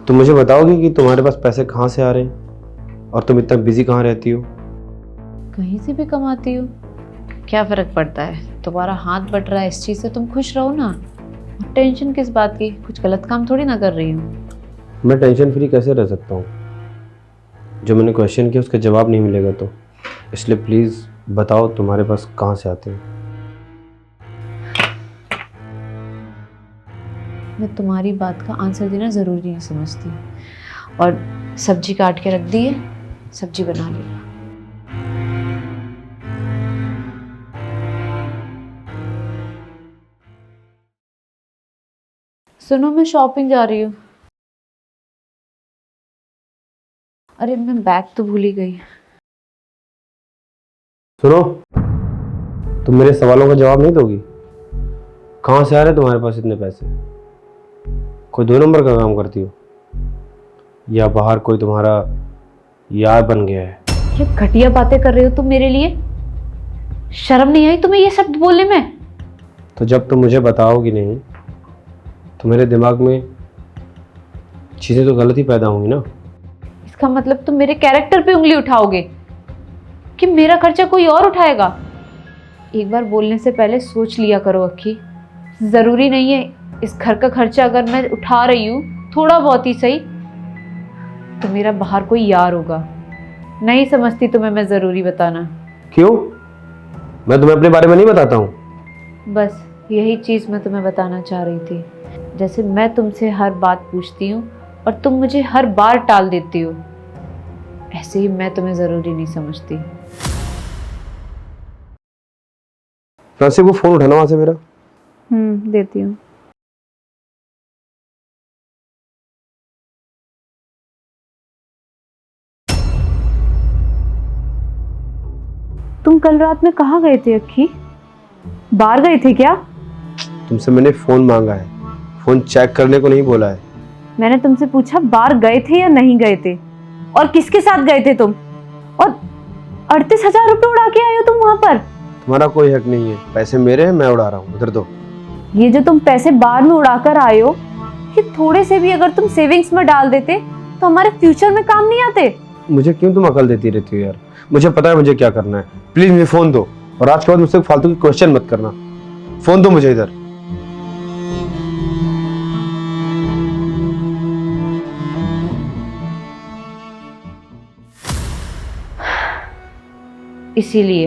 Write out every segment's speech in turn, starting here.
तुम मुझे बताओगी कि तुम्हारे पास पैसे कहाँ से आ रहे हैं और तुम इतना बिजी कहाँ रहती हो? कहीं से भी कमाती हो, क्या फर्क पड़ता है? तुम्हारा हाथ बट रहा है, इस चीज़ से तुम खुश रहो ना। टेंशन किस बात की? कुछ गलत काम थोड़ी ना कर रही हूँ। मैं टेंशन फ्री कैसे रह सकता हूँ? जो मैंने क्वेश्चन किया उसका जवाब नहीं मिलेगा तो, इसलिए प्लीज़ बताओ तुम्हारे पास कहाँ से आते हैं। मैं तुम्हारी बात का आंसर देना ज़रूरी नहीं समझती। और सब्जी काट के रख दी है, सब्जी बना लेना। सुनो, मैं शॉपिंग जा रही हूँ। अरे मैं बैग तो भूल ही गई। सुनो, तुम मेरे सवालों का जवाब नहीं दोगी? कहाँ से आ रहे हैं तुम्हारे पास इतने पैसे? कोई 2 नंबर का काम करती हो या बाहर कोई तुम्हारा यार बन गया है? ये घटिया बातें कर रहे हो तुम मेरे लिए। शर्म नहीं आई तुम्हें ये शब्द बोलने में? तो जब तुम मुझे बताओगी नहीं तो मेरे दिमाग में चीज़ें तो गलत ही पैदा होंगी ना। इसका मतलब तुम मेरे कैरेक्टर पे उंगली उठाओगे कि मेरा खर्चा कोई और उठाएगा? एक बार बोलने से पहले सोच लिया करो अक्की। जरूरी नहीं है इस घर का खर्चा अगर मैं उठा रही हूँ, थोड़ा बहुत ही सही, तो मेरा बाहर कोई यार होगा। नहीं समझती तुम्हें मैं जरूरी बताना। क्यों? मैं तुम्हें अपने बारे में नहीं बताता हूँ? बस यही चीज मैं तुम्हें बताना चाह रही थी। जैसे मैं तुमसे हर बात पूछती हूँ और तुम मुझे हर बार टाल देती हो, ऐसे ही मैं तुम्हें जरूरी नहीं समझती। वैसे वो फोन उठाना वहां से मेरा। देती हूँ। तुम कल रात में कहाँ गए थे अक्की? बाहर गए थे क्या? तुमसे मैंने फोन मांगा है, फोन चेक करने को नहीं बोला है। मैंने तुमसे पूछा बाहर गए थे या नहीं गए थे, और किसके साथ गए थे तुम? और 38,000 रुपये उड़ा के आए हो तुम वहां पर। तुम्हारा कोई हक नहीं है, पैसे मेरे हैं, मैं उड़ा रहा हूँ, उधर दो। ये जो तुम पैसे बाहर में उड़ाकर आए हो, ये थोड़े से भी अगर तुम सेविंग्स में डाल देते तो हमारे फ्यूचर में काम नहीं आते। मुझे क्यों तुम अकल देती रहती हो यार? मुझे पता है मुझे क्या करना है। प्लीज मुझे फोन दो, और आज के बाद मुझसे फालतू की क्वेश्चन मत करना। फोन दो मुझे इधर। इसीलिए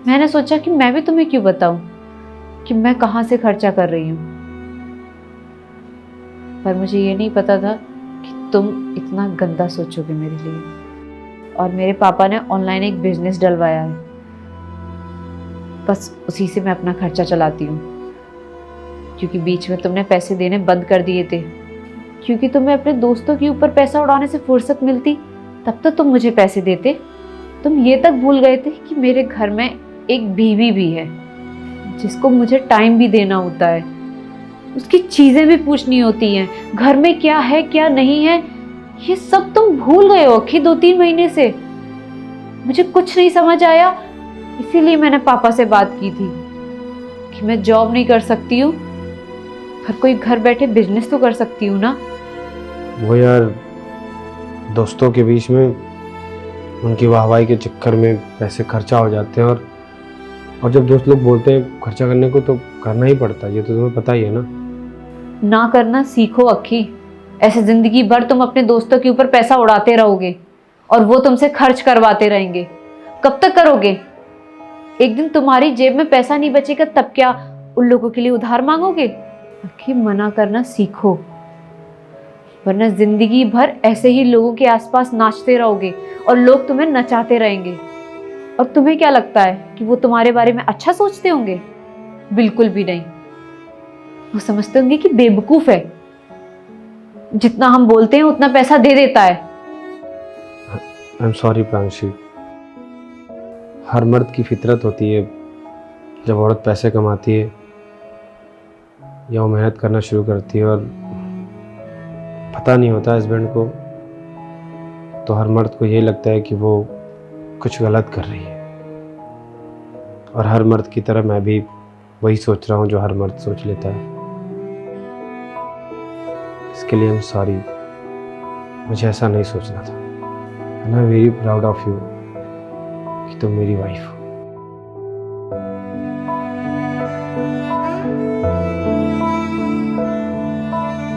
मैंने सोचा कि मैं भी तुम्हें क्यों बताऊं कि मैं कहां से खर्चा कर रही हूं। पर मुझे ये नहीं पता था कि तुम इतना गंदा सोचोगे मेरे लिए। और मेरे पापा ने ऑनलाइन एक बिजनेस डलवाया है, बस उसी से मैं अपना खर्चा चलाती हूँ। क्योंकि बीच में तुमने पैसे देने बंद कर दिए थे, क्योंकि तुम्हें अपने दोस्तों के ऊपर पैसा उड़ाने से फुर्सत मिलती तब तो तुम मुझे पैसे देते। तुम ये तक भूल गए थे कि मेरे घर में एक बीवी भी है जिसको मुझे टाइम भी देना होता है, उसकी चीजें भी पूछनी होती हैं, घर में क्या है क्या नहीं है ये सब तुम भूल गए हो कि 2-3 महीने से। मुझे कुछ नहीं समझ आया, इसीलिए मैंने पापा से बात की थी कि मैं जॉब नहीं कर सकती हूँ पर कोई घर बैठे बिजनेस तो कर सकती हूँ ना। वो यार, दोस्तों के बीच में उनकी वाहवाही के चक्कर में पैसे खर्चा हो जाते हैं, और जब दोस्त लोग बोलते हैं खर्चा करने को तो करना ही पड़ता है, ये तो तुम्हें पता ही है ना। ना करना सीखो अक्की। ऐसे जिंदगी भर तुम अपने दोस्तों के ऊपर पैसा उड़ाते रहोगे और वो तुमसे खर्च करवाते रहेंगे। कब तक करोगे? एक दिन तुम्हारी जेब में पैसा नहीं बचेगा तब क्या उन लोगों के लिए उधार मांगोगे? अक्की, मना करना सीखो, वरना जिंदगी भर ऐसे ही लोगों के आसपास नाचते रहोगे और लोग तुम्हें नचाते रहेंगे। और तुम्हें क्या लगता है कि वो तुम्हारे बारे में अच्छा सोचते होंगे? बिल्कुल भी नहीं। वो समझते होंगे कि बेवकूफ है, जितना हम बोलते हैं उतना पैसा दे देता है। I am sorry Pranshi. हर मर्द की फितरत होती है, जब औरत पैसे कमाती है या वो मेहनत करना शुरू करती है और पता नहीं होता हस्बैंड को, तो हर मर्द को यही लगता है कि वो कुछ गलत कर रही है। और हर मर्द की तरह मैं भी वही सोच रहा हूँ जो हर मर्द सोच लेता है। इसके लिए आई एम सॉरी। मुझे ऐसा नहीं सोचना था। I am very proud of you कि तुम मेरी वाइफ हो।